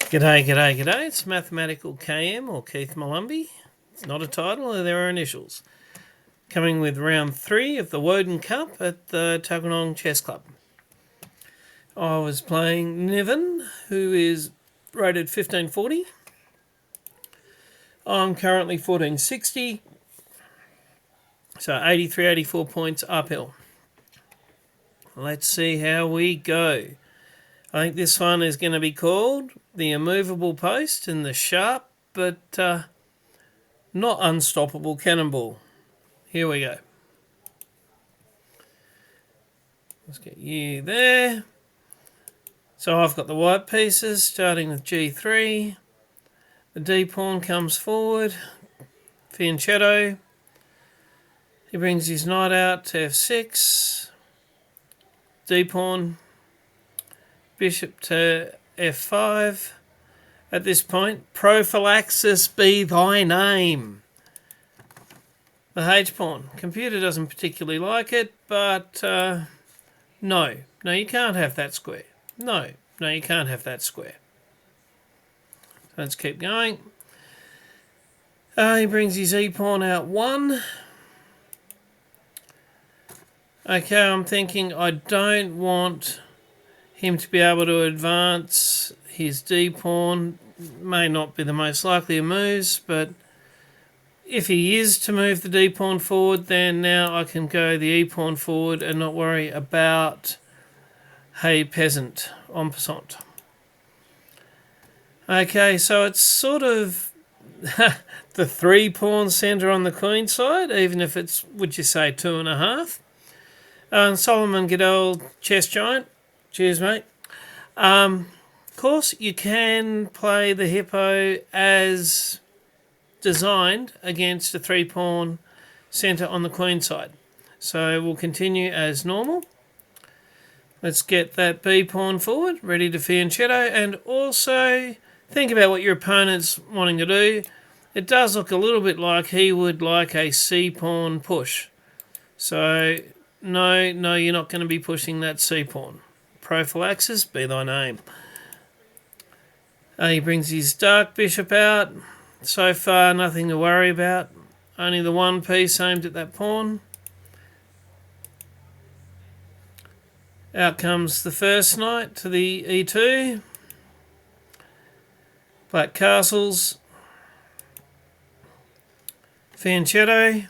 G'day, g'day, g'day. It's Mathematical KM or Keith Molumby. It's not a title, there are initials. Coming with round 3 of the Woden Cup at the Tuggeranong Chess Club. I was playing Niven, who is rated 1540. I'm currently 1460. So 83, 84 points uphill. Let's see how we go. I think this one is going to be called the Immovable Post and the Sharp, but not Unstoppable Cannonball. Here we go. Let's get you there. So I've got the white pieces, starting with G3. The D-pawn comes forward. Fianchetto. He brings his knight out to F6. D-pawn. Bishop to F5. At this point, prophylaxis be thy name. The H-pawn. Computer doesn't particularly like it, but no, you can't have that square. No, you can't have that square. So let's keep going. He brings his E-pawn out 1. Okay, I'm thinking I don't want him to be able to advance his D-pawn. May not be the most likely of moves, but if he is to move the D-pawn forward, then now I can go the E-pawn forward and not worry about hey peasant en passant. Okay, so it's sort of the 3-pawn centre on the queen side, even if it's, would you say, 2.5. Solomon Goodell, chess giant. Cheers, mate. Of course, you can play the Hippo as designed against a 3-pawn centre on the queen side. So we'll continue as normal. Let's get that B-pawn forward, ready to fianchetto, and also think about what your opponent's wanting to do. It does look a little bit like he would like a C-pawn push. So no, you're not going to be pushing that C-pawn. Prophylaxis be thy name. He brings his dark bishop out. So far, nothing to worry about. Only the one piece aimed at that pawn. Out comes the first knight to the E2. Black castles. Fianchetto.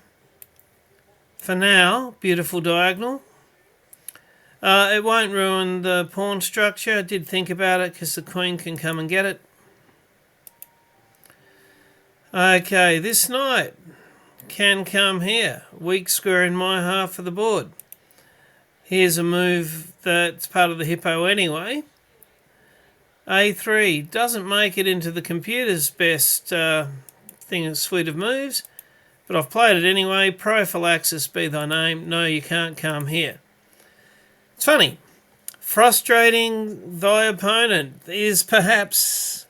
For now, beautiful diagonal. It won't ruin the pawn structure. I did think about it because the queen can come and get it. Okay, this knight can come here. Weak square in my half of the board. Here's a move that's part of the Hippo anyway. A3 doesn't make it into the computer's best suite of moves, but I've played it anyway. Prophylaxis be thy name. No, you can't come here. It's funny. Frustrating thy opponent is perhaps,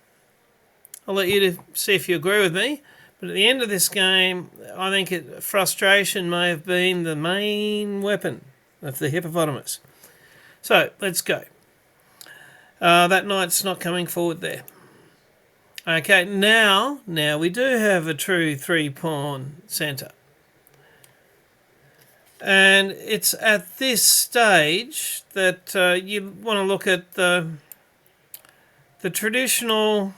I'll let you to see if you agree with me, but at the end of this game, I think frustration may have been the main weapon of the hippopotamus. So, let's go. That knight's not coming forward there. Okay, now we do have a true 3-pawn centre. And it's at this stage that you want to look at the traditional.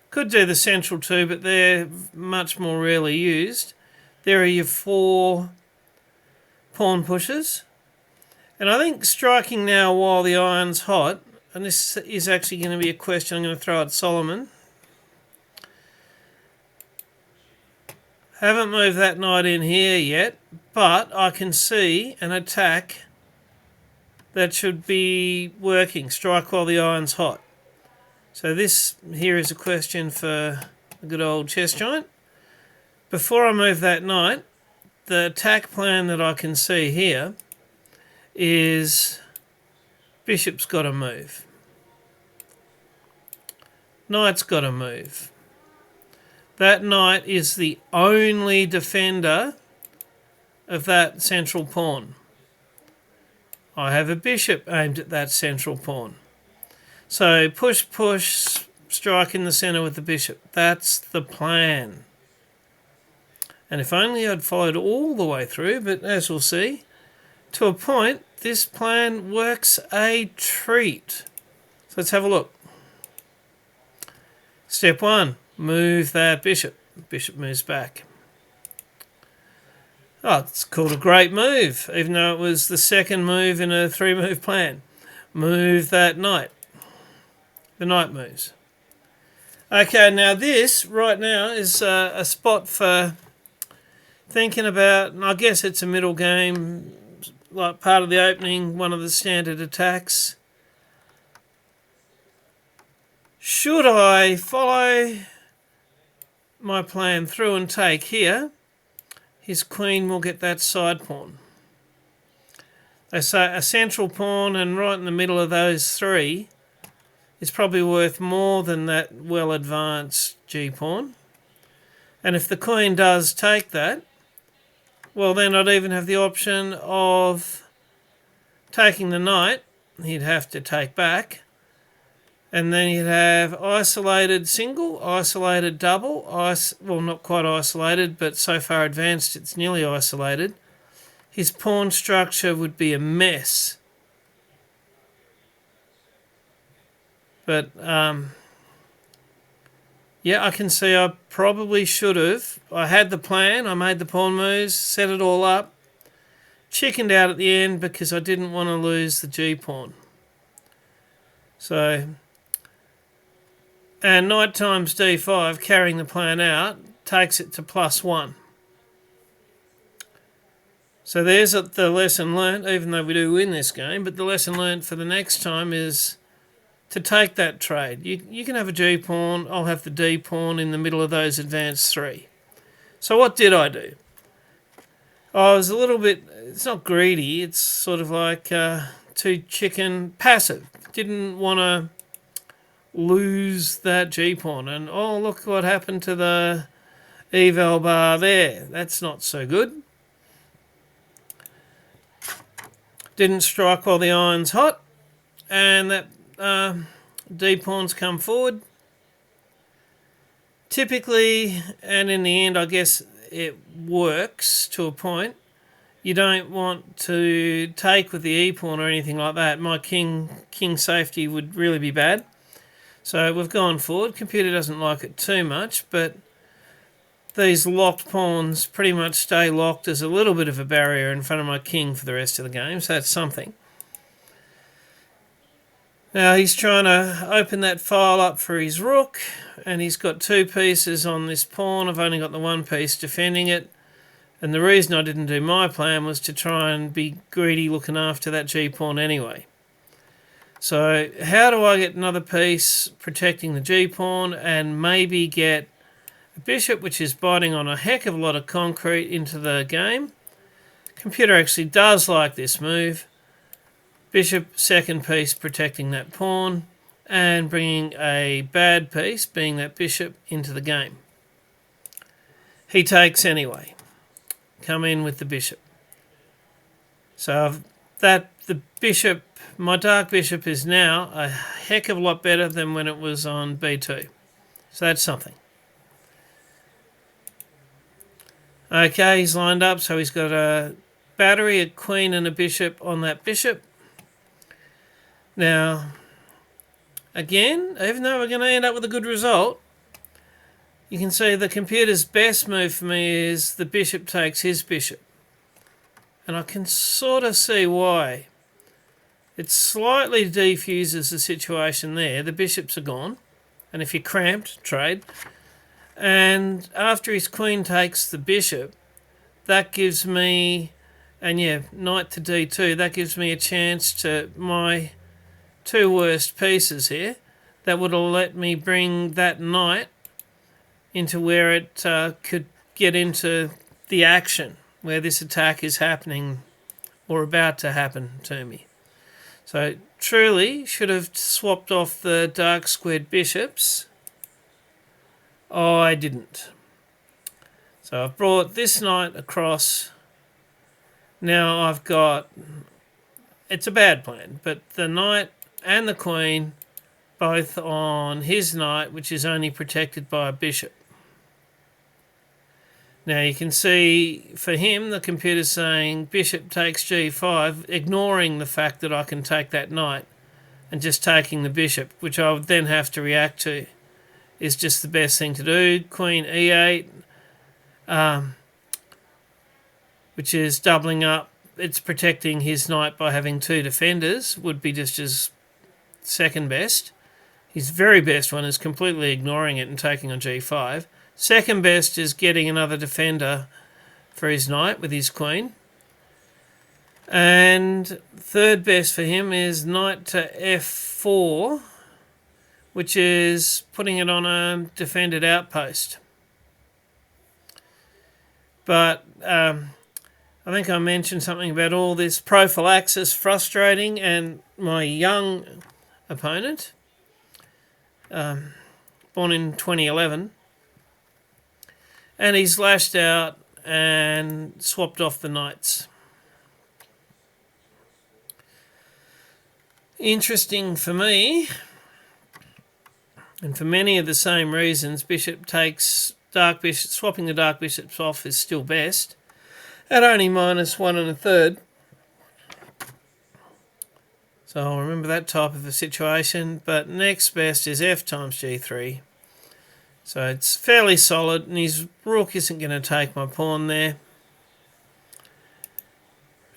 Could do the central 2, but they're much more rarely used. There are your 4 pawn pushes. And I think striking now while the iron's hot, and this is actually going to be a question I'm going to throw at Solomon. Haven't moved that knight in here yet, but I can see an attack that should be working. Strike while the iron's hot. So this here is a question for a good old chess giant. Before I move that knight, the attack plan that I can see here is bishop's got to move. Knight's got to move. That knight is the only defender of that central pawn. I have a bishop aimed at that central pawn. So push, push, strike in the centre with the bishop. That's the plan. And if only I'd followed all the way through, but as we'll see, to a point, this plan works a treat. So let's have a look. Step 1, move that bishop. Bishop moves back. Oh, it's called a great move, even though it was the second move in a 3-move plan. Move that knight. The knight moves. Okay, now this right now is a spot for thinking about, and I guess it's a middle game, like part of the opening, one of the standard attacks. Should I follow my plan through and take here? His queen will get that side pawn. They say a central pawn and right in the middle of those three is probably worth more than that well-advanced g-pawn. And if the queen does take that, well, then I'd even have the option of taking the knight. He'd have to take back. And then you'd have isolated single, isolated double, well, not quite isolated, but so far advanced it's nearly isolated. His pawn structure would be a mess. But, yeah, I can see I probably should have. I had the plan, I made the pawn moves, set it all up, chickened out at the end because I didn't want to lose the g-pawn. So... and knight times d5, carrying the plan out, takes it to +1. So there's the lesson learnt, even though we do win this game, but the lesson learnt for the next time is to take that trade. You can have a g-pawn, I'll have the d-pawn in the middle of those advanced three. So what did I do? I was a little bit, it's not greedy, it's sort of like too chicken passive. Didn't want to lose that g-pawn, and oh, look what happened to the eval bar there. That's not so good. Didn't strike while the iron's hot, and that d-pawn's come forward. Typically, and in the end I guess it works to a point, you don't want to take with the e-pawn or anything like that. My king safety would really be bad. So we've gone forward. Computer doesn't like it too much, but these locked pawns pretty much stay locked as a little bit of a barrier in front of my king for the rest of the game, so that's something. Now he's trying to open that file up for his rook, and he's got 2 pieces on this pawn. I've only got the 1 piece defending it, and the reason I didn't do my plan was to try and be greedy looking after that g-pawn anyway. So how do I get another piece protecting the g-pawn and maybe get a bishop which is biting on a heck of a lot of concrete into the game? Computer actually does like this move. Bishop, second piece protecting that pawn and bringing a bad piece, being that bishop, into the game. He takes anyway. Come in with the bishop. So the bishop, my dark bishop is now a heck of a lot better than when it was on b2. So that's something. Okay, he's lined up, so he's got a battery, a queen and a bishop on that bishop. Now, again, even though we're going to end up with a good result, you can see the computer's best move for me is the bishop takes his bishop. And I can sort of see why. It slightly defuses the situation there. The bishops are gone. And if you're cramped, trade. And after his queen takes the bishop, that gives me, and yeah, knight to d2, that gives me a chance to my 2 worst pieces here. That would have let me bring that knight into where it could get into the action, where this attack is happening or about to happen to me. So truly should have swapped off the dark squared bishops. Oh, I didn't. So I've brought this knight across. Now I've got, it's a bad plan, but the knight and the queen both on his knight, which is only protected by a bishop. Now you can see for him the computer's saying bishop takes g5, ignoring the fact that I can take that knight and just taking the bishop, which I would then have to react to, is just the best thing to do. Queen e8, which is doubling up. It's protecting his knight by having two defenders, would be just his second best. His very best one is completely ignoring it and taking on g5. Second best is getting another defender for his knight with his queen. And third best for him is knight to f4, which is putting it on a defended outpost. But I think I mentioned something about all this prophylaxis frustrating, and my young opponent, born in 2011, and he's lashed out and swapped off the knights. Interesting for me, and for many of the same reasons, bishop takes dark bishop. Swapping the dark bishops off is still best, at only -1 1/3. So I'll remember that type of a situation. But next best is f times g3. So it's fairly solid, and his rook isn't going to take my pawn there.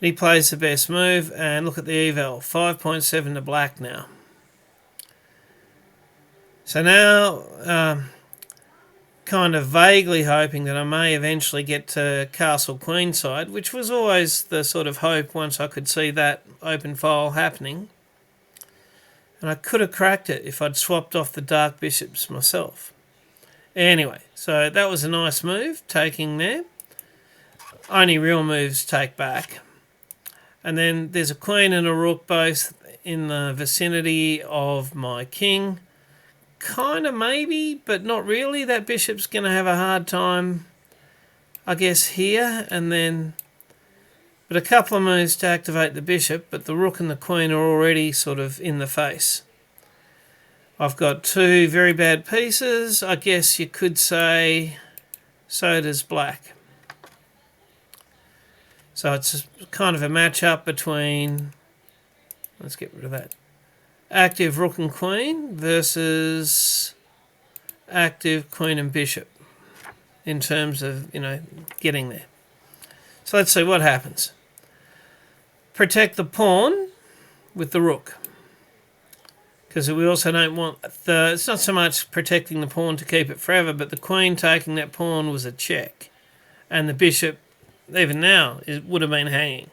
He plays the best move, and look at the eval, 5.7 to black now. So now, kind of vaguely hoping that I may eventually get to castle queenside, which was always the sort of hope once I could see that open file happening. And I could have cracked it if I'd swapped off the dark bishops myself. Anyway, so that was a nice move, taking there. Only real moves take back. And then there's a queen and a rook both in the vicinity of my king. Kind of maybe, but not really. That bishop's going to have a hard time, I guess, here. And then, but a couple of moves to activate the bishop, but the rook and the queen are already sort of in the face. I've got two very bad pieces. I guess you could say so does black. So it's kind of a match-up between, let's get rid of that, active rook and queen versus active queen and bishop in terms of, getting there. So let's see what happens. Protect the pawn with the rook, because we also don't want it's not so much protecting the pawn to keep it forever, but the queen taking that pawn was a check, and the bishop, even now, it would have been hanging.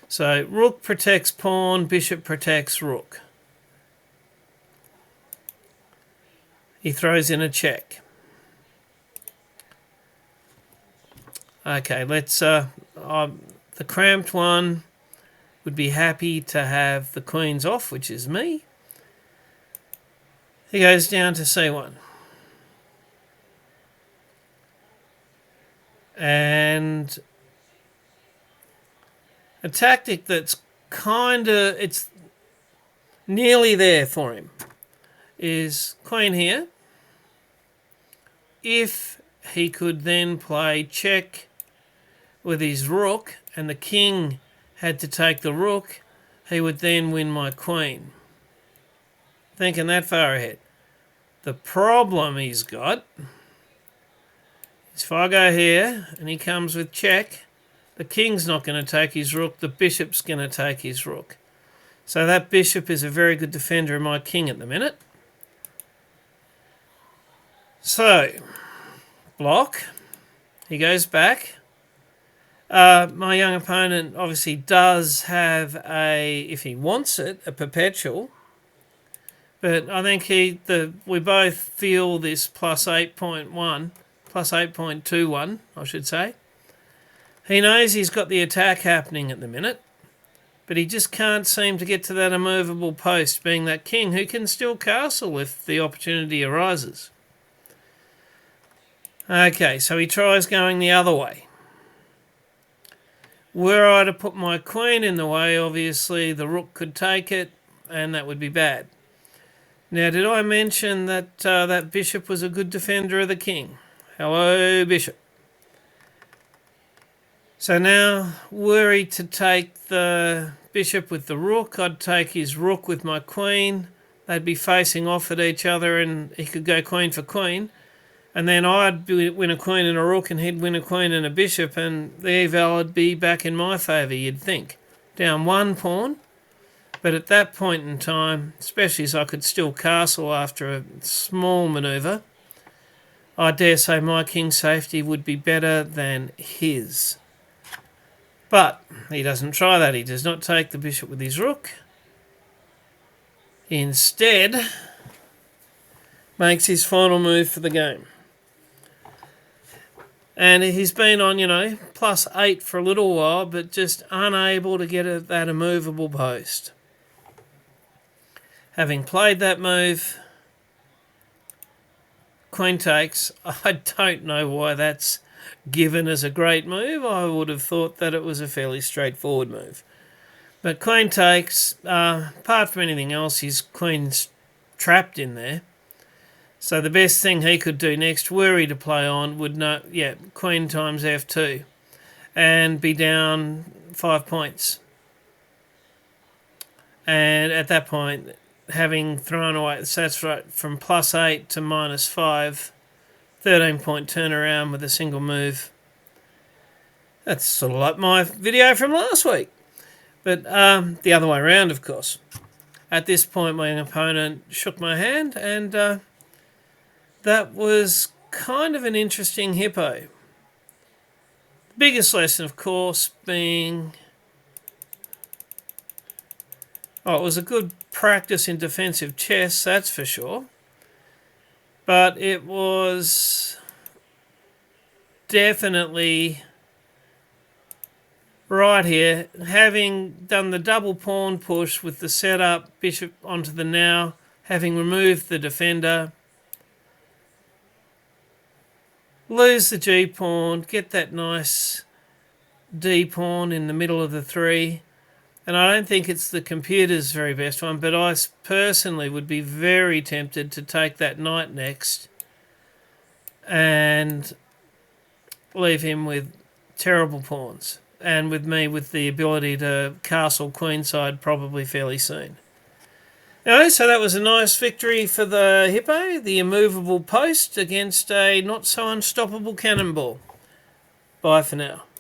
So rook protects pawn, bishop protects rook. He throws in a check. Okay, let's the cramped one would be happy to have the queens off, which is me. He goes down to c1. And a tactic that's it's nearly there for him is queen here. If he could then play check with his rook and the king had to take the rook, he would then win my queen. Thinking that far ahead. The problem he's got is if I go here and he comes with check, the king's not going to take his rook, the bishop's going to take his rook. So that bishop is a very good defender of my king at the minute. So, block. He goes back. My young opponent obviously does have if he wants it, a perpetual. But I think we both feel this plus 8.21, I should say. He knows he's got the attack happening at the minute, but he just can't seem to get to that immovable post, being that king who can still castle if the opportunity arises. Okay, so he tries going the other way. Were I to put my queen in the way, obviously the rook could take it, and that would be bad. Now, did I mention that that bishop was a good defender of the king? Hello, bishop. So now, were he to take the bishop with the rook, I'd take his rook with my queen. They'd be facing off at each other and he could go queen for queen. And then I'd win a queen and a rook and he'd win a queen and a bishop, and the eval would be back in my favour, you'd think. Down one pawn. But at that point in time, especially as I could still castle after a small manoeuvre, I dare say my king's safety would be better than his. But he doesn't try that. He does not take the bishop with his rook. He instead makes his final move for the game. And he's been on, +8 for a little while, but just unable to get that immovable post. Having played that move, queen takes. I don't know why that's given as a great move. I would have thought that it was a fairly straightforward move. But queen takes, apart from anything else, his queen's trapped in there. So the best thing he could do next, were he to play on, would queen times f2 and be down 5 points. And at that point, having thrown away, so that's right, from +8 to -5, 13-point turnaround with a single move. That's sort of like my video from last week. But the other way around, of course. At this point, my opponent shook my hand, and that was kind of an interesting hippo. The biggest lesson, of course, being... it was a good practice in defensive chess, that's for sure. But it was definitely right here, having done the double pawn push with the setup, bishop onto the now, having removed the defender, lose the G pawn, get that nice D pawn in the middle of the 3. And I don't think it's the computer's very best one, but I personally would be very tempted to take that knight next and leave him with terrible pawns, and with me with the ability to castle queenside probably fairly soon. Anyway, so that was a nice victory for the hippo, the immovable post against a not so unstoppable cannonball. Bye for now.